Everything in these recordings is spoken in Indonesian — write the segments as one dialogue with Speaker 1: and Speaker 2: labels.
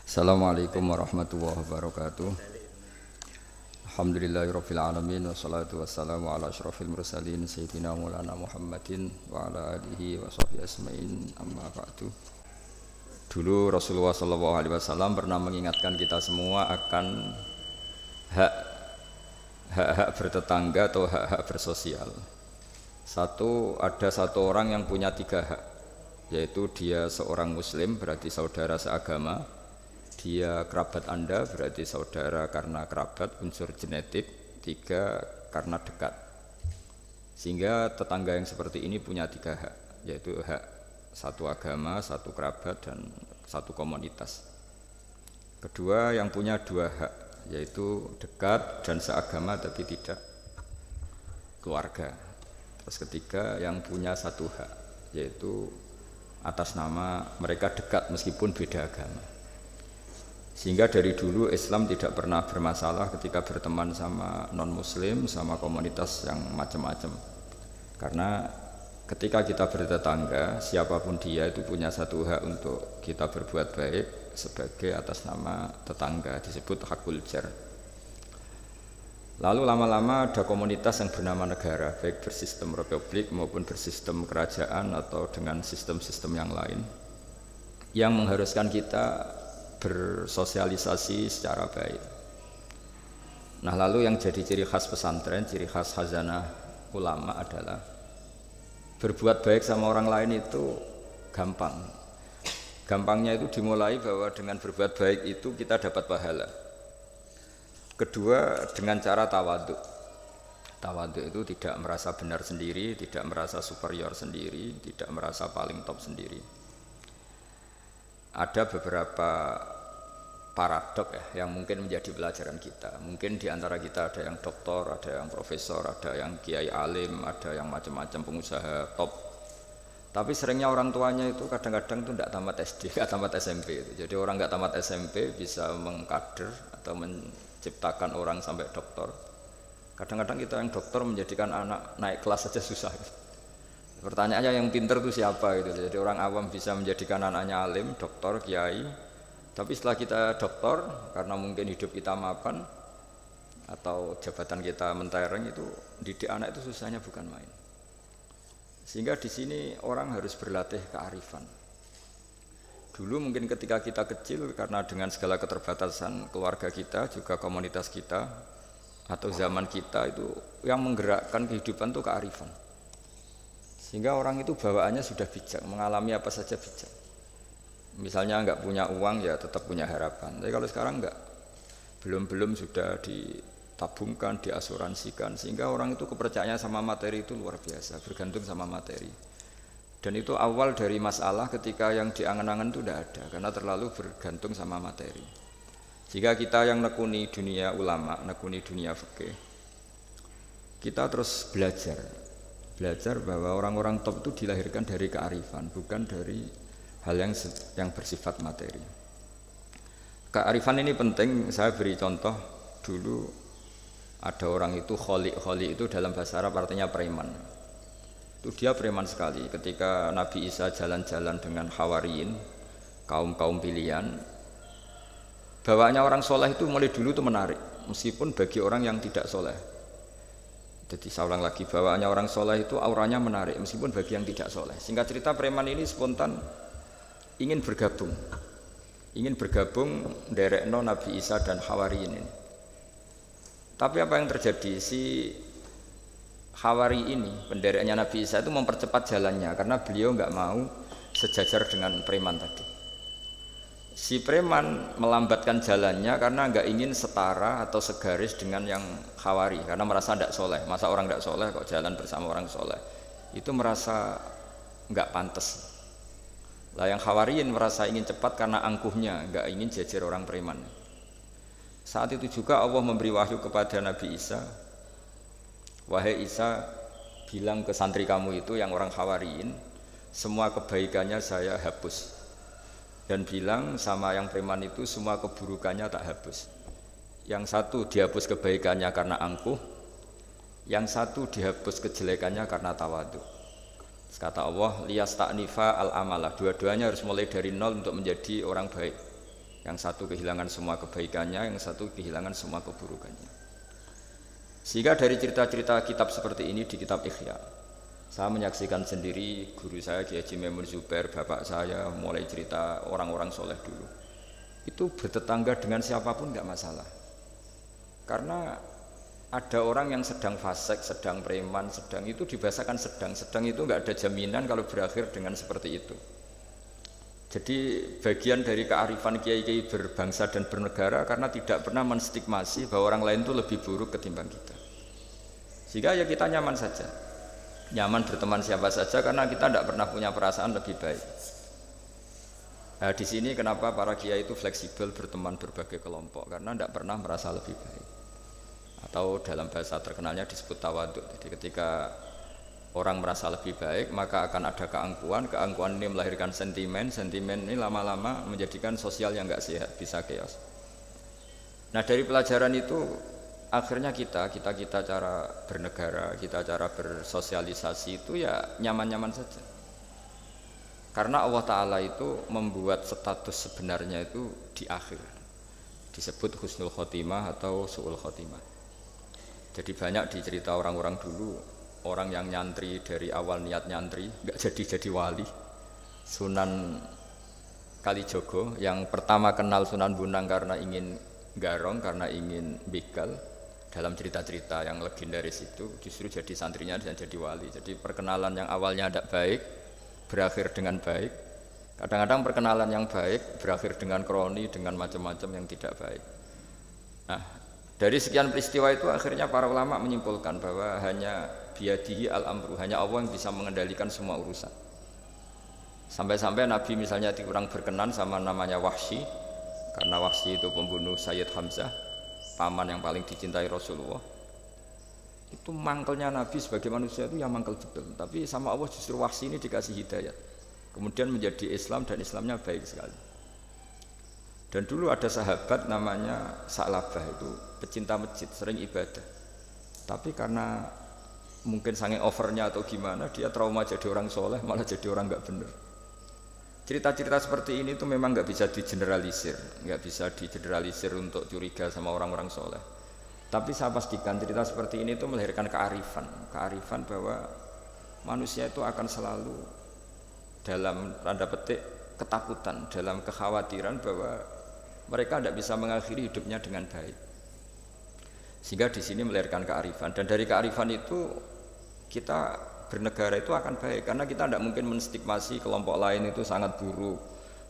Speaker 1: Assalamualaikum warahmatullahi wabarakatuh. Alhamdulillahirabbil alamin wassalatu wassalamu ala asyrofil mursalin sayyidina Maulana Muhammadin wa ala alihi wa sahbihi asmain amma ba'du. Dulu Rasulullah sallallahu alaihi wasallam pernah mengingatkan kita semua akan hak-hak bertetangga atau hak-hak bersosial. Ada satu orang yang punya 3 hak, yaitu dia seorang muslim berarti saudara seagama, dia kerabat Anda berarti saudara karena kerabat unsur genetik, 3 karena dekat. Sehingga tetangga yang seperti ini punya 3 hak, yaitu hak satu agama, satu kerabat, dan satu komunitas. Kedua yang punya 2 hak, yaitu dekat dan seagama tapi tidak keluarga. Terus ketiga yang punya 1 hak, yaitu atas nama mereka dekat meskipun beda agama. Sehingga dari dulu Islam tidak pernah bermasalah ketika berteman sama non-muslim, sama komunitas yang macam-macam. Karena ketika kita bertetangga, siapapun dia itu punya 1 hak untuk kita berbuat baik sebagai atas nama tetangga, disebut hakul jar. Lalu lama-lama ada komunitas yang bernama negara, baik bersistem republik maupun bersistem kerajaan atau dengan sistem-sistem yang lain, yang mengharuskan kita bersosialisasi secara baik. Nah, lalu yang jadi ciri khas pesantren, ciri khas khazanah ulama adalah berbuat baik sama orang lain itu gampang. Gampangnya itu dimulai bahwa dengan berbuat baik itu kita dapat pahala. Kedua, dengan cara tawadhu. Tawadhu itu tidak merasa benar sendiri, tidak merasa superior sendiri, tidak merasa paling top sendiri. Ada beberapa paradok yang mungkin menjadi pelajaran kita. Mungkin di antara kita ada yang doktor, ada yang profesor, ada yang kiai alim, ada yang macam-macam pengusaha top. Tapi seringnya orang tuanya itu kadang-kadang tuh tidak tamat SD, tidak tamat SMP. Jadi orang nggak tamat SMP bisa mengkader atau menciptakan orang sampai doktor. Kadang-kadang kita yang dokter menjadikan anak naik kelas saja susah. Pertanyaannya yang pinter itu siapa gitu. Jadi orang awam bisa menjadikan anaknya alim, dokter, kiai. Tapi setelah kita dokter, karena mungkin hidup kita mapan atau jabatan kita mentereng, itu didik anak itu susahnya bukan main. Sehingga di sini orang harus berlatih kearifan. Dulu mungkin ketika kita kecil, karena dengan segala keterbatasan keluarga kita, juga komunitas kita atau zaman kita, itu yang menggerakkan kehidupan itu kearifan. Sehingga orang itu bawaannya sudah bijak, mengalami apa saja bijak. Misalnya enggak punya uang ya tetap punya harapan. Tapi kalau sekarang enggak, belum sudah ditabungkan, diasuransikan, sehingga orang itu kepercayaannya sama materi itu luar biasa, bergantung sama materi. Dan itu awal dari masalah ketika yang diangan-angan itu tidak ada, karena terlalu bergantung sama materi. Jika kita yang nekuni dunia ulama, nekuni dunia fikih, kita terus belajar bahwa orang-orang top itu dilahirkan dari kearifan, bukan dari hal yang bersifat materi. Kearifan ini penting. Saya beri contoh dulu, ada orang itu kholi itu dalam bahasa Arab artinya preman. Itu dia preman sekali. Ketika Nabi Isa jalan-jalan dengan Hawariyin, kaum pilihan, bawaannya orang soleh itu mulai dulu itu menarik, meskipun bagi orang yang tidak soleh. Jadi saya ulang lagi, bawaannya orang soleh itu auranya menarik, meskipun bagi yang tidak soleh. Singkat cerita, preman ini spontan ingin bergabung nderekno Nabi Isa dan Hawariyin ini. Tapi apa yang terjadi? Si Hawari ini, pendereknya Nabi Isa itu mempercepat jalannya karena beliau nggak mau sejajar dengan preman tadi. Si preman melambatkan jalannya karena nggak ingin setara atau segaris dengan yang Hawari, karena merasa tidak soleh. Masa orang tidak soleh kok jalan bersama orang soleh? Itu merasa nggak pantas. Lah yang Hawariyin merasa ingin cepat karena angkuhnya, nggak ingin jejer orang preman. Saat itu juga Allah memberi wahyu kepada Nabi Isa, wahai Isa, bilang ke santri kamu itu yang orang Hawariyin, semua kebaikannya saya hapus. Dan bilang sama yang preman itu, semua keburukannya tak hapus. Yang satu dihapus kebaikannya karena angkuh, yang satu dihapus kejelekannya karena tawadhu. Kata Allah, liyasta'nifa al-amalah, dua-duanya harus mulai dari nol untuk menjadi orang baik. Yang satu kehilangan semua kebaikannya, yang satu kehilangan semua keburukannya. Sehingga dari cerita-cerita kitab seperti ini di kitab Ihya, saya menyaksikan sendiri guru saya Kiai Haji Maimun Zubair, bapak saya mulai cerita orang-orang soleh dulu. Itu bertetangga dengan siapapun nggak masalah. Karena ada orang yang sedang fasik, sedang preman, sedang itu dibahasakan sedang itu nggak ada jaminan kalau berakhir dengan seperti itu. Jadi bagian dari kearifan kiai-kiai berbangsa dan bernegara karena tidak pernah menstigmasi bahwa orang lain itu lebih buruk ketimbang kita. Sehingga ya kita nyaman saja, nyaman berteman siapa saja karena kita tidak pernah punya perasaan lebih baik. Nah, di sini kenapa para kiai itu fleksibel berteman berbagai kelompok karena tidak pernah merasa lebih baik. Atau dalam bahasa terkenalnya disebut tawaduk. Jadi ketika orang merasa lebih baik maka akan ada keangkuhan ini melahirkan sentimen ini lama-lama menjadikan sosial yang nggak sehat, bisa chaos. Nah dari pelajaran itu akhirnya kita cara bernegara, kita cara bersosialisasi itu ya nyaman-nyaman saja. Karena Allah Ta'ala itu membuat status sebenarnya itu di akhir, disebut husnul khotimah atau su'ul khotimah. Jadi banyak dicerita orang-orang dulu, orang yang nyantri dari awal niat nyantri nggak jadi wali. Sunan Kalijogo yang pertama kenal Sunan Bonang karena ingin garong, karena ingin begal, dalam cerita-cerita yang legendaris itu justru jadi santrinya dan jadi wali. Jadi perkenalan yang awalnya tidak baik berakhir dengan baik. Kadang-kadang perkenalan yang baik berakhir dengan kroni, dengan macam-macam yang tidak baik. Nah, dari sekian peristiwa itu akhirnya para ulama menyimpulkan bahwa hanya biyadihi al-amru, hanya Allah yang bisa mengendalikan semua urusan. Sampai-sampai Nabi misalnya kurang berkenan sama namanya Wahsy, karena Wahsy itu pembunuh Sayyid Hamzah, paman yang paling dicintai Rasulullah. Itu mangkelnya Nabi sebagai manusia itu yang mangkel betul. Tapi sama Allah justru Wahsy ini dikasih hidayat, kemudian menjadi Islam dan Islamnya baik sekali. Dan dulu ada sahabat namanya Sa'labah, itu pecinta masjid, sering ibadah. Tapi karena mungkin saking overnya atau gimana, dia trauma jadi orang soleh, malah jadi orang nggak benar. Cerita-cerita seperti ini itu memang nggak bisa digeneralisir, untuk curiga sama orang-orang soleh. Tapi saya pastikan cerita seperti ini itu melahirkan kearifan bahwa manusia itu akan selalu dalam tanda petik ketakutan, dalam kekhawatiran bahwa mereka tidak bisa mengakhiri hidupnya dengan baik. Sehingga di sini melahirkan kearifan, dan dari kearifan itu kita bernegara itu akan baik karena kita tidak mungkin menstigmasi kelompok lain itu sangat buruk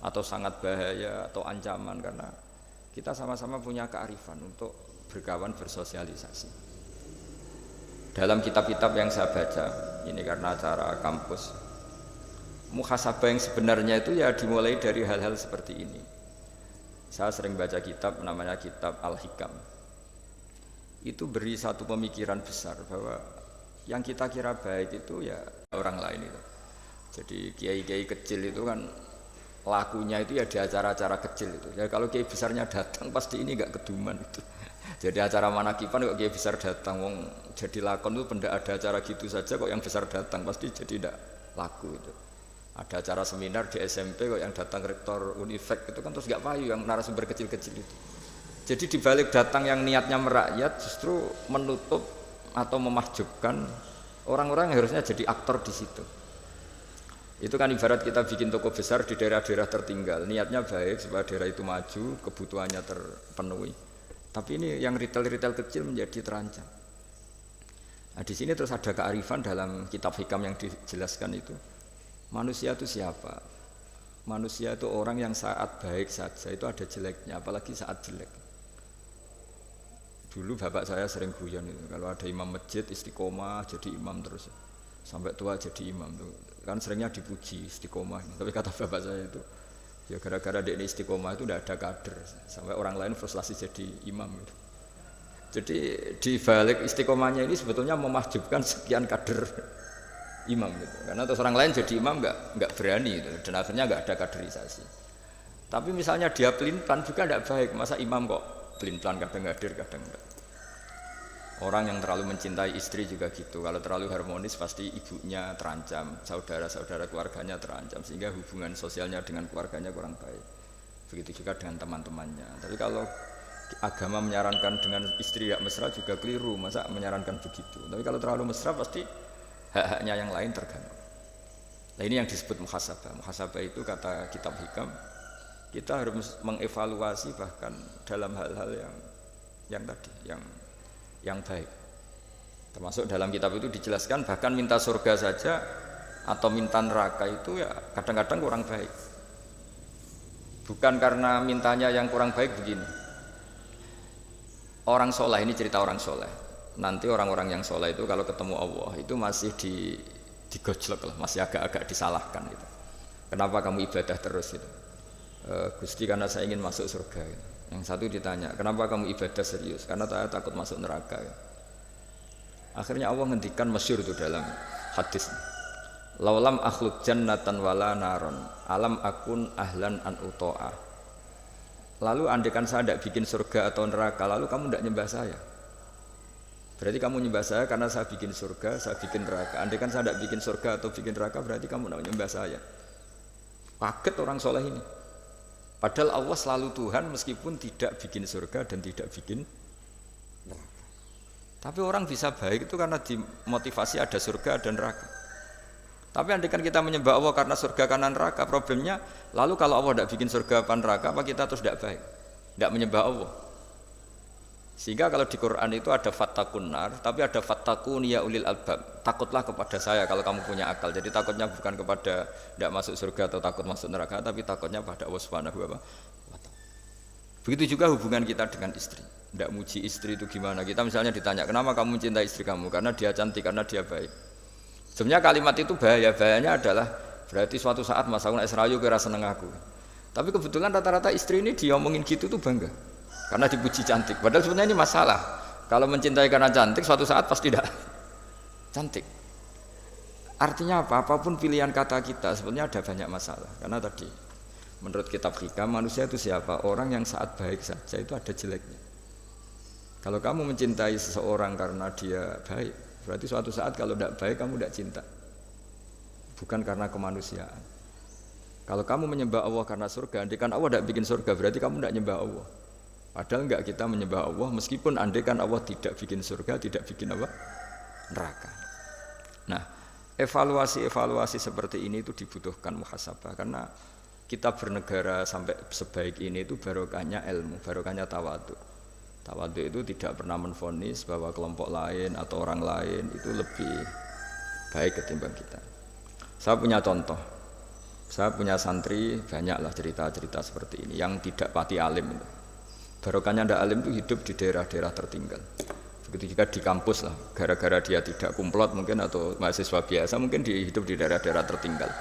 Speaker 1: atau sangat bahaya atau ancaman, karena kita sama-sama punya kearifan untuk berkawan, bersosialisasi. Dalam kitab-kitab yang saya baca, ini karena acara kampus, muhasabah yang sebenarnya itu ya dimulai dari hal-hal seperti ini. Saya sering baca kitab namanya kitab Al-Hikam. Itu beri satu pemikiran besar bahwa yang kita kira baik itu ya orang lain itu. Jadi kiai-kiai kecil itu kan lakunya itu ya di acara-acara kecil itu. Ya kalau kiai besarnya datang pasti ini enggak keduman itu. Jadi acara manakipan kok kiai besar datang, wong jadi lakon itu pendak ada acara gitu saja kok yang besar datang pasti jadi tidak laku itu. Ada acara seminar di SMP kok yang datang rektor Unifek itu kan terus nggak payu yang narasumber kecil-kecil itu. Jadi dibalik datang yang niatnya merakyat justru menutup atau memahjubkan orang-orang yang harusnya jadi aktor di situ. Itu kan ibarat kita bikin toko besar di daerah-daerah tertinggal, niatnya baik supaya daerah itu maju, kebutuhannya terpenuhi. Tapi ini yang retail-retail kecil menjadi terancam. Nah di sini terus ada kearifan dalam kitab hikam yang dijelaskan itu. Manusia itu siapa? Manusia itu orang yang saat baik saja itu ada jeleknya, apalagi saat jelek. Dulu bapak saya sering guyon itu, kalau ada imam masjid istiqomah jadi imam terus, sampai tua jadi imam tuh. Kan seringnya dipuji istiqomah. Tapi kata bapak saya itu, ya gara-gara dia istiqomah itu tidak ada kader, sampai orang lain frustasi jadi imam. Gitu. Jadi di balik istiqomahnya ini sebetulnya memahjubkan sekian kader imam gitu. Karena terus orang lain jadi imam nggak berani gitu. Dan akhirnya nggak ada kaderisasi. Tapi misalnya dia pelin-pelan juga tidak baik. Masa imam kok pelin-pelan kadang hadir kadang enggak. Orang yang terlalu mencintai istri juga gitu. Kalau terlalu harmonis pasti ibunya terancam, saudara-saudara keluarganya terancam, sehingga hubungan sosialnya dengan keluarganya kurang baik. Begitu juga dengan teman-temannya. Tapi kalau agama menyarankan dengan istri tidak mesra juga keliru, masa menyarankan begitu. Tapi kalau terlalu mesra pasti hak-haknya yang lain terganggu. Nah ini yang disebut muhasabah. Muhasabah itu kata kitab hikam, kita harus mengevaluasi bahkan dalam hal-hal yang tadi, yang baik. Termasuk dalam kitab itu dijelaskan bahkan minta surga saja atau minta neraka itu ya kadang-kadang kurang baik. Bukan karena mintanya yang kurang baik begini. Orang soleh, ini cerita orang soleh. Nanti orang-orang yang soleh itu kalau ketemu Allah itu masih digojlok lah, masih agak-agak disalahkan gitu. Kenapa kamu ibadah terus gitu? Gusti karena saya ingin masuk surga gitu. Yang satu ditanya, kenapa kamu ibadah serius? Karena saya takut masuk neraka gitu. Akhirnya Allah ngendikan masyhur itu dalam hadis. Laulam akhluk jannatan wala naron alam akun ahlan an uto'a. Lalu andaikan saya tidak bikin surga atau neraka, lalu kamu tidak nyembah saya. Berarti kamu nyembah saya karena saya bikin surga, saya bikin neraka. Andaikan saya tidak bikin surga atau bikin neraka, berarti kamu tidak nyembah saya. Kaget orang soleh ini. Padahal Allah selalu Tuhan meskipun tidak bikin surga dan tidak bikin neraka. Tapi orang bisa baik itu karena dimotivasi ada surga dan neraka. Tapi andaikan kita menyembah Allah karena surga karena neraka, problemnya lalu kalau Allah tidak bikin surga apa neraka, apa kita terus tidak baik, tidak menyembah Allah. Sehingga kalau di Quran itu ada fattakun nar, tapi ada fattakun ya ulil albab. Takutlah kepada saya kalau kamu punya akal. Jadi takutnya bukan kepada tidak masuk surga atau takut masuk neraka, tapi takutnya pada Allah Subhanahu wa ta'ala. Begitu juga hubungan kita dengan istri. Tidak muji istri itu gimana? Kita misalnya ditanya, kenapa kamu mencintai istri kamu? Karena dia cantik, karena dia baik. Sebenarnya kalimat itu bahayanya adalah berarti suatu saat Mas aku Esrayu kira seneng aku. Tapi kebetulan rata-rata istri ini diomongin gitu tuh bangga karena dipuji cantik. Padahal sebenarnya ini masalah. Kalau mencintai karena cantik suatu saat pasti tidak cantik. Artinya apa? Apapun pilihan kata kita sebenarnya ada banyak masalah. Karena tadi menurut kitab hikam manusia itu siapa? Orang yang saat baik saja itu ada jeleknya. Kalau kamu mencintai seseorang karena dia baik, berarti suatu saat kalau tidak baik kamu tidak cinta. Bukan karena kemanusiaan. Kalau kamu menyembah Allah karena surga, andaikan Allah tidak bikin surga, berarti kamu tidak menyembah Allah. Padahal enggak, kita menyembah Allah meskipun andaikan Allah tidak bikin surga, tidak bikin apa? Neraka. Nah, evaluasi seperti ini itu dibutuhkan muhasabah karena kita bernegara sampai sebaik ini itu barokahnya ilmu, barokahnya tawadhu. Tawadhu itu tidak pernah menvonis bahwa kelompok lain atau orang lain itu lebih baik ketimbang kita. Saya punya contoh, saya punya santri banyaklah cerita-cerita seperti ini yang tidak pati alim itu. Barokahnya ndak alim itu hidup di daerah-daerah tertinggal. Begitu juga di kampus lah, gara-gara dia tidak kumplot mungkin atau mahasiswa biasa mungkin hidup di daerah-daerah tertinggal.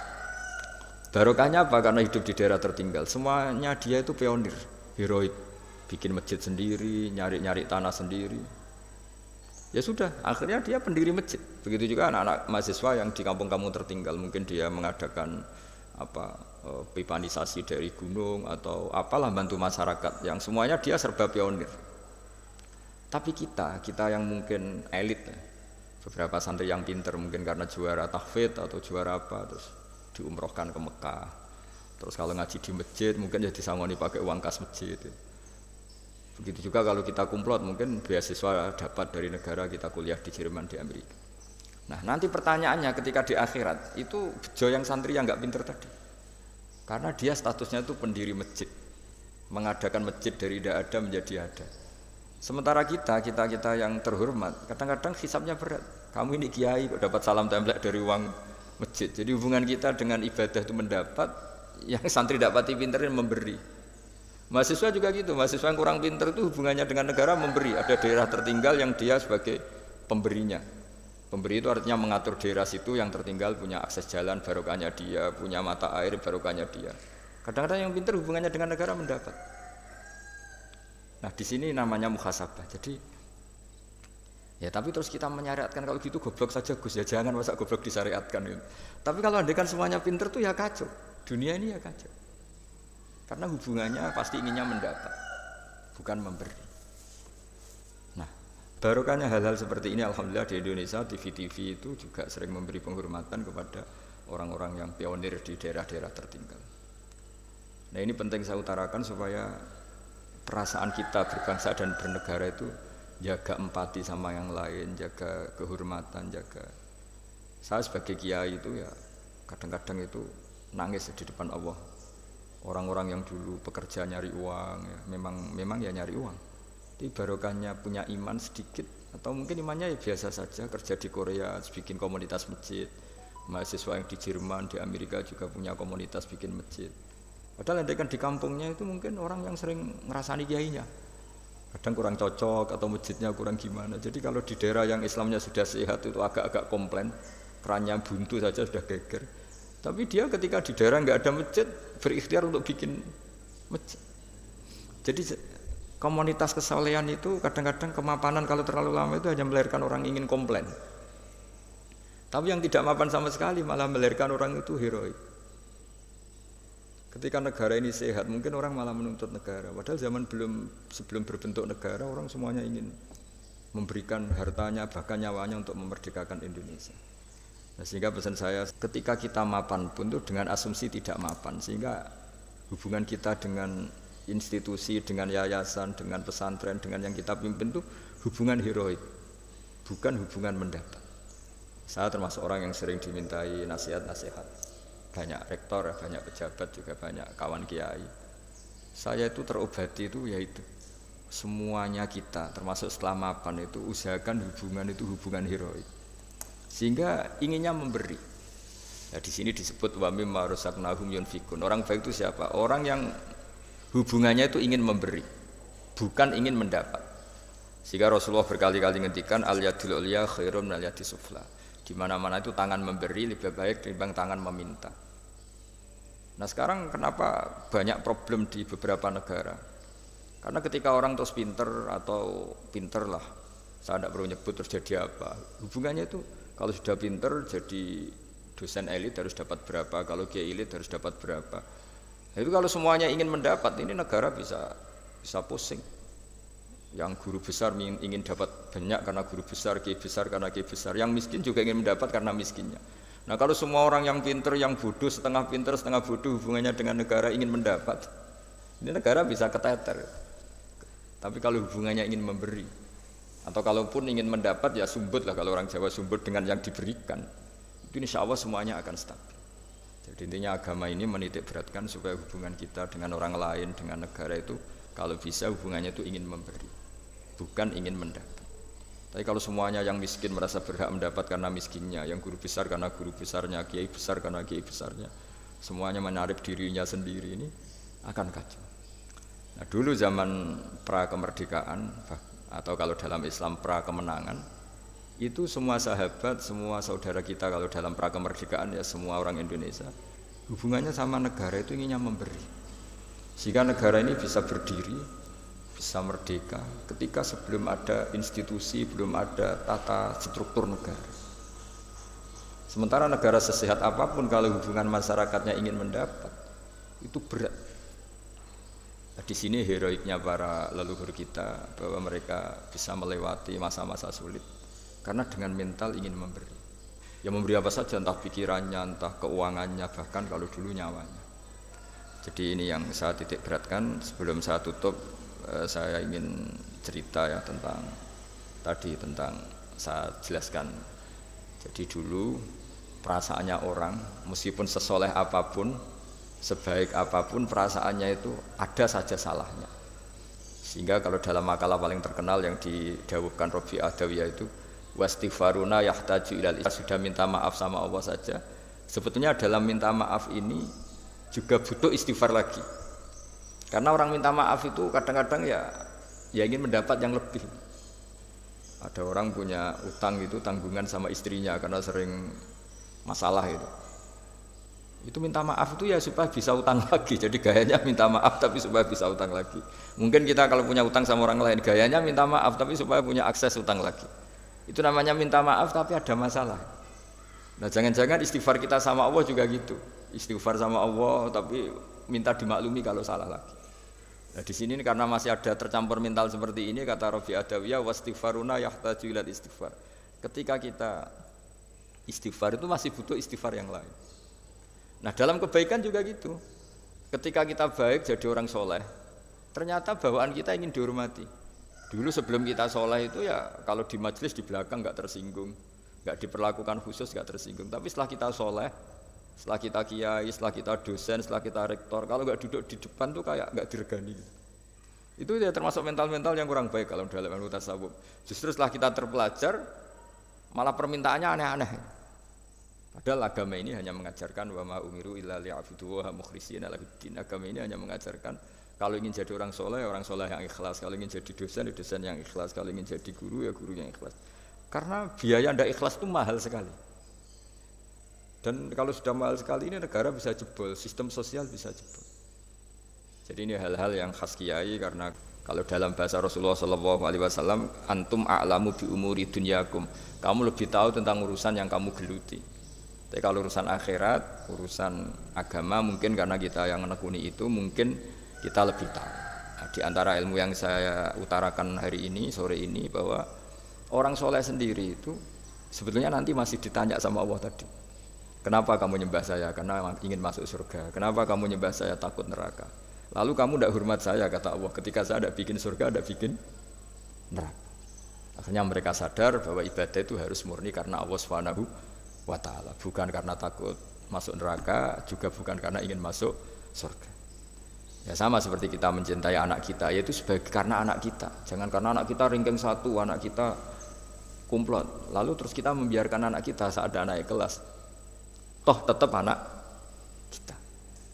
Speaker 1: Barokahnya apa? Karena hidup di daerah tertinggal, semuanya dia itu pionir, heroik. Bikin masjid sendiri, nyari-nyari tanah sendiri. Ya sudah, akhirnya dia pendiri masjid. Begitu juga anak-anak mahasiswa yang di kampung-kampung tertinggal, mungkin dia mengadakan pipanisasi dari gunung atau apalah bantu masyarakat yang semuanya dia serba pionir. Tapi kita yang mungkin elit ya, beberapa santri yang pinter mungkin karena juara tahfidz atau juara apa terus diumrohkan ke Mekah. Terus kalau ngaji di masjid mungkin ya disangoni pakai uang kas masjid. Begitu juga kalau kita kumplot mungkin beasiswa dapat dari negara kita kuliah di Jerman, di Amerika. Nah nanti pertanyaannya ketika di akhirat itu bejo yang santri yang nggak pinter tadi, karena dia statusnya itu pendiri masjid, mengadakan masjid dari tidak ada menjadi ada. Sementara kita yang terhormat kadang-kadang hisabnya berat. Kamu ini kiai kok dapat salam template dari uang masjid. Jadi hubungan kita dengan ibadah itu mendapat, yang santri dapati pinter memberi. Mahasiswa juga gitu, mahasiswa yang kurang pinter itu hubungannya dengan negara memberi. Ada daerah tertinggal yang dia sebagai pemberinya. Pemberi itu artinya mengatur daerah situ yang tertinggal punya akses jalan, barokahnya dia, punya mata air, barokahnya dia. Kadang-kadang yang pinter hubungannya dengan negara mendapat. Nah di sini namanya muhasabah. Jadi ya tapi terus kita menyariatkan kalau gitu goblok saja Gus ya, jangan masa goblok disyariatkan gitu. Tapi kalau andaikan semuanya pinter tuh ya kacau. Dunia ini ya kacau. Karena hubungannya pasti inginnya mendapat, bukan memberi. Nah, barokahnya hal-hal seperti ini alhamdulillah di Indonesia TV itu juga sering memberi penghormatan kepada orang-orang yang pionir di daerah-daerah tertinggal. Nah ini penting saya utarakan supaya perasaan kita berbangsa dan bernegara itu jaga empati sama yang lain, jaga kehormatan, jaga. Saya sebagai kiai itu ya kadang-kadang itu nangis di depan Allah. Orang-orang yang dulu pekerja nyari uang ya, memang ya nyari uang. Tapi barokahnya punya iman sedikit atau mungkin imannya ya biasa saja, kerja di Korea bikin komunitas masjid. Mahasiswa yang di Jerman, di Amerika juga punya komunitas bikin masjid. Padahal andai kan di kampungnya itu mungkin orang yang sering ngerasani kiainya. Kadang kurang cocok atau masjidnya kurang gimana. Jadi kalau di daerah yang Islamnya sudah sehat itu agak-agak komplain, kerannya buntu saja sudah geger. Tapi dia ketika di daerah nggak ada masjid berikhtiar untuk bikin masjid. Jadi komunitas kesolehan itu kadang-kadang kemapanan kalau terlalu lama itu hanya melahirkan orang ingin komplain. Tapi yang tidak mapan sama sekali malah melahirkan orang itu heroik. Ketika negara ini sehat, mungkin orang malah menuntut negara. Padahal sebelum berbentuk negara, orang semuanya ingin memberikan hartanya, bahkan nyawanya untuk memerdekakan Indonesia. Nah, sehingga pesan saya, ketika kita mapan pun itu dengan asumsi tidak mapan. Sehingga hubungan kita dengan institusi, dengan yayasan, dengan pesantren, dengan yang kita pimpin itu hubungan heroik, bukan hubungan mendapat. Saya termasuk orang yang sering dimintai nasihat-nasihat. Banyak rektor, banyak pejabat, juga banyak kawan kiai. Saya itu terobati itu yaitu semuanya kita, termasuk setelah mapan itu usahakan hubungan itu hubungan heroik. Sehingga inginnya memberi. Ya, di sini disebut wa mimma razaqnahum yunfikun. Orang baik itu siapa? Orang yang hubungannya itu ingin memberi, bukan ingin mendapat. Sehingga Rasulullah berkali-kali ngendikan al yadul ulya khairum minal yadis sufla. Di mana-mana itu tangan memberi lebih baik dibanding tangan meminta. Nah sekarang kenapa banyak problem di beberapa negara? Karena ketika orang terus pinter atau pinter lah, saya tidak perlu nyebut terus jadi apa. Hubungannya itu kalau sudah pinter jadi dosen elit harus dapat berapa, kalau kiai elit harus dapat berapa. Nah, itu kalau semuanya ingin mendapat, ini negara bisa pusing. Yang guru besar ingin dapat banyak karena guru besar, kiai besar karena kiai besar. Yang miskin juga ingin mendapat karena miskinnya. Nah kalau semua orang yang pinter, yang bodoh, setengah pinter, setengah bodoh hubungannya dengan negara ingin mendapat, ini negara bisa keteter. Tapi kalau hubungannya ingin memberi, atau kalaupun ingin mendapat ya sumbut lah, kalau orang Jawa sumbut dengan yang diberikan, itu insya Allah semuanya akan stabil. Jadi intinya agama ini menitik beratkan supaya hubungan kita dengan orang lain, dengan negara itu kalau bisa hubungannya itu ingin memberi, bukan ingin mendapat. Tapi kalau semuanya yang miskin merasa berhak mendapat karena miskinnya, yang guru besar karena guru besarnya, kiai besar karena kiai besarnya, semuanya menarik dirinya sendiri, ini akan kacau. Nah dulu zaman pra kemerdekaan atau kalau dalam Islam pra kemenangan, itu semua sahabat, semua saudara kita kalau dalam pra kemerdekaan ya semua orang Indonesia hubungannya sama negara itu inginnya memberi, sehingga negara ini bisa berdiri, bisa merdeka ketika sebelum ada institusi, belum ada tata struktur negara. Sementara negara sesehat apapun kalau hubungan masyarakatnya ingin mendapat itu berat. Nah, di sini heroiknya para leluhur kita bahwa mereka bisa melewati masa-masa sulit karena dengan mental ingin memberi. Ya memberi apa saja, entah pikirannya, entah keuangannya, bahkan kalau dulu nyawanya. Jadi ini yang saya titik beratkan. Sebelum saya tutup, saya ingin cerita ya tentang saya jelaskan. Jadi dulu perasaannya orang meskipun sesoleh apapun, sebaik apapun perasaannya itu ada saja salahnya. Sehingga kalau dalam makalah paling terkenal yang didawuhkan Rabi Adawiyah itu wastighfaruna yahtaju ilal sudah minta maaf sama Allah saja. Sebetulnya dalam minta maaf ini juga butuh istighfar lagi. Karena orang minta maaf itu kadang-kadang ya ingin mendapat yang lebih. Ada orang punya utang itu tanggungan sama istrinya karena sering masalah itu. Itu minta maaf itu ya supaya bisa utang lagi. Jadi gayanya minta maaf tapi supaya bisa utang lagi. Mungkin kita kalau punya utang sama orang lain gayanya minta maaf tapi supaya punya akses utang lagi. Itu namanya minta maaf tapi ada masalah. Nah jangan-jangan istighfar kita sama Allah juga gitu. Istighfar sama Allah tapi minta dimaklumi kalau salah lagi. Nah di sini karena masih ada tercampur mental seperti ini, kata Rabi Adawiyah wastighfaruna yahtaju ilal istighfar. Ketika kita istighfar itu masih butuh istighfar yang lain. Nah dalam kebaikan juga gitu. Ketika kita baik jadi orang soleh, ternyata bawaan kita ingin dihormati. Dulu sebelum kita soleh itu ya kalau di majelis di belakang nggak tersinggung, nggak diperlakukan khusus, nggak tersinggung. Tapi setelah kita soleh, setelah kita kiai, setelah kita dosen, setelah kita rektor, kalau nggak duduk di depan tuh kayak nggak diregani. Itu ya termasuk mental-mental yang kurang baik kalau dalam ilmu tasawuf. Justru setelah kita terpelajar, malah permintaannya aneh-aneh. Padahal agama ini hanya mengajarkan wa ma umiru illa liya'budu wa mukhlishina lahuddin. Agama ini hanya mengajarkan kalau ingin jadi orang soleh yang ikhlas. Kalau ingin jadi dosen, ya dosen yang ikhlas. Kalau ingin jadi guru, ya guru yang ikhlas. Karena biaya ndak ikhlas itu mahal sekali. Dan kalau sudah mahal sekali ini negara bisa jebol, sistem sosial bisa jebol. Jadi ini hal-hal yang khas kiai karena kalau dalam bahasa Rasulullah SAW, antum a'lamu bi umuri dunyakum. Kamu lebih tahu tentang urusan yang kamu geluti. Tapi kalau urusan akhirat, urusan agama mungkin karena kita yang menekuni itu mungkin kita lebih tahu. Nah, di antara ilmu yang saya utarakan hari ini, sore ini bahwa orang soleh sendiri itu sebetulnya nanti masih ditanya sama Allah tadi. Kenapa kamu nyembah saya? Karena ingin masuk surga. Kenapa kamu nyembah saya? Takut neraka. Lalu kamu tidak hormat saya, kata Allah. Ketika saya tidak bikin surga, tidak bikin neraka. Akhirnya mereka sadar bahwa ibadah itu harus murni karena Allah Subhanahu wa ta'ala, bukan karena takut masuk neraka, juga bukan karena ingin masuk surga. Ya sama seperti kita mencintai anak kita, yaitu sebagai karena anak kita. Jangan karena anak kita ringkeng satu, anak kita kumplot, lalu terus kita membiarkan anak kita saat ada anak kelas. Toh tetap anak kita.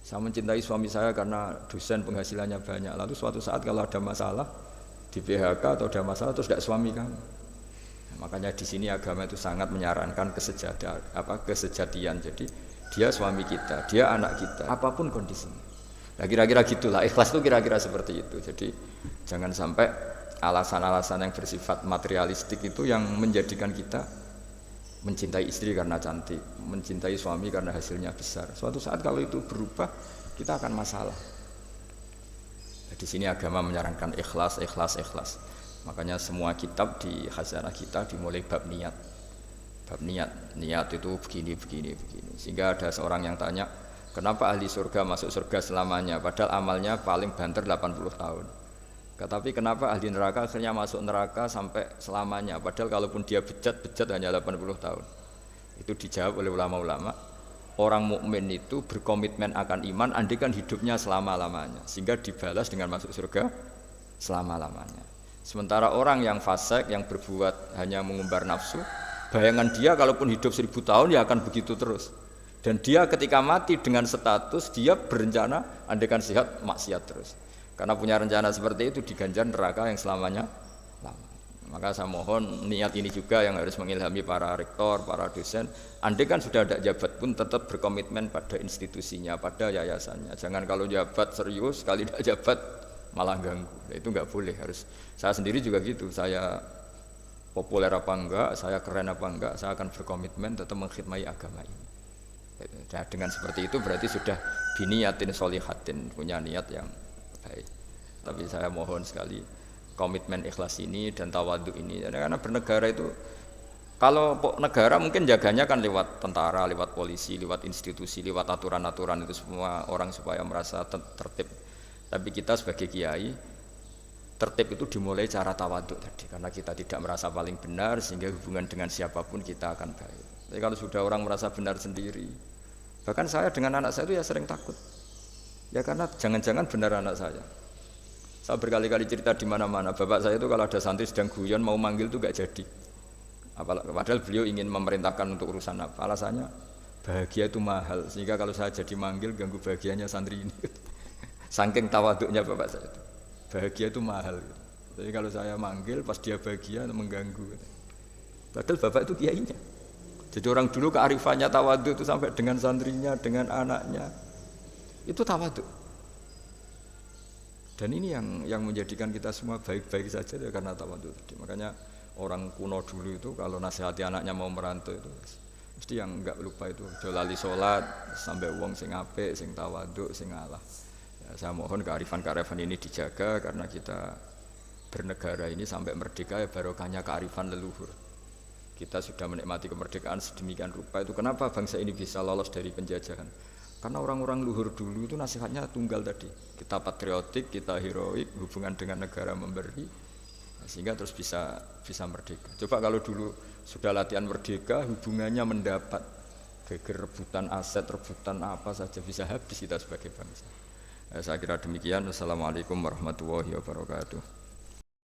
Speaker 1: Saya mencintai suami saya karena dosen penghasilannya banyak, lalu suatu saat kalau ada masalah di PHK atau ada masalah terus tidak suami kamu. Makanya di sini agama itu sangat menyarankan kesejatian. Jadi dia suami kita, dia anak kita, apapun kondisinya. Nah kira-kira gitulah, ikhlas itu kira-kira seperti itu. Jadi jangan sampai alasan-alasan yang bersifat materialistik itu yang menjadikan kita mencintai istri karena cantik, mencintai suami karena hasilnya besar. Suatu saat kalau itu berubah, kita akan masalah. Nah, di sini agama menyarankan ikhlas, ikhlas, ikhlas. Makanya semua kitab di khazanah kita dimulai bab niat. Bab niat itu begini. Sehingga ada seorang yang tanya, kenapa ahli surga masuk surga selamanya padahal amalnya paling banter 80 tahun. Tetapi kenapa ahli neraka akhirnya masuk neraka sampai selamanya padahal kalaupun dia bejat hanya 80 tahun. Itu dijawab oleh ulama-ulama. Orang mukmin itu berkomitmen akan iman andikan hidupnya selama-lamanya sehingga dibalas dengan masuk surga selama-lamanya. Sementara orang yang fasik, yang berbuat hanya mengumbar nafsu, bayangan dia kalaupun hidup 1000 tahun ya akan begitu terus. Dan dia ketika mati dengan status dia berencana andaikan sehat maksiat terus. Karena punya rencana seperti itu diganjar neraka yang selamanya lama. Maka saya mohon niat ini juga yang harus mengilhami para rektor, para dosen. Andaikan sudah ada jabat pun tetap berkomitmen pada institusinya, pada yayasannya. Jangan kalau jabat serius, kali tidak jabat malah ganggu. Itu enggak boleh. Harus saya sendiri juga gitu. Saya populer apa enggak, saya keren apa enggak, saya akan berkomitmen tetap mengkhidmati agama ini. Nah, dengan seperti itu berarti sudah biniyatin solihatin, punya niat yang baik. Tapi saya mohon sekali komitmen ikhlas ini dan tawadhu ini. Karena bernegara itu kalau negara mungkin jaganya kan lewat tentara, lewat polisi, lewat institusi, lewat aturan-aturan itu semua orang supaya merasa tertib. Tapi kita sebagai kiai, tertib itu dimulai cara tawaduk tadi. Karena kita tidak merasa paling benar, sehingga hubungan dengan siapapun kita akan baik. Tapi kalau sudah orang merasa benar sendiri, bahkan saya dengan anak saya itu ya sering takut. Ya karena jangan-jangan benar anak saya. Saya berkali-kali cerita di mana-mana, bapak saya itu kalau ada santri sedang guyon mau manggil itu gak jadi. Padahal beliau ingin memerintahkan untuk urusan apa. Alasannya bahagia itu mahal, sehingga kalau saya jadi manggil ganggu bahagianya santri ini. Saking tawaduknya bapak saya itu, bahagia itu mahal. Jadi kalau saya manggil pas dia bahagia mengganggu. Padahal bapak itu kiainya. Jadi orang dulu kearifannya tawaduk itu sampai dengan santrinya, dengan anaknya. Itu tawaduk. Dan ini yang menjadikan kita semua baik-baik saja ya karena tawaduk. Makanya orang kuno dulu itu kalau nasihati anaknya mau merantau itu mesti yang enggak lupa itu jolali sholat sampai wong sing apik, sing tawaduk, sing ngalah. Saya mohon kearifan-kearifan ini dijaga karena kita bernegara ini sampai merdeka ya barokahnya kearifan leluhur. Kita sudah menikmati kemerdekaan sedemikian rupa itu kenapa bangsa ini bisa lolos dari penjajahan? Karena orang-orang luhur dulu itu nasihatnya tunggal tadi. Kita patriotik, kita heroik, hubungan dengan negara memberi, sehingga terus bisa merdeka. Coba kalau dulu sudah latihan merdeka, hubungannya mendapat, geger rebutan aset, rebutan apa saja bisa habis kita sebagai bangsa. Saya kira demikian. Wassalamualaikum warahmatullahi wabarakatuh.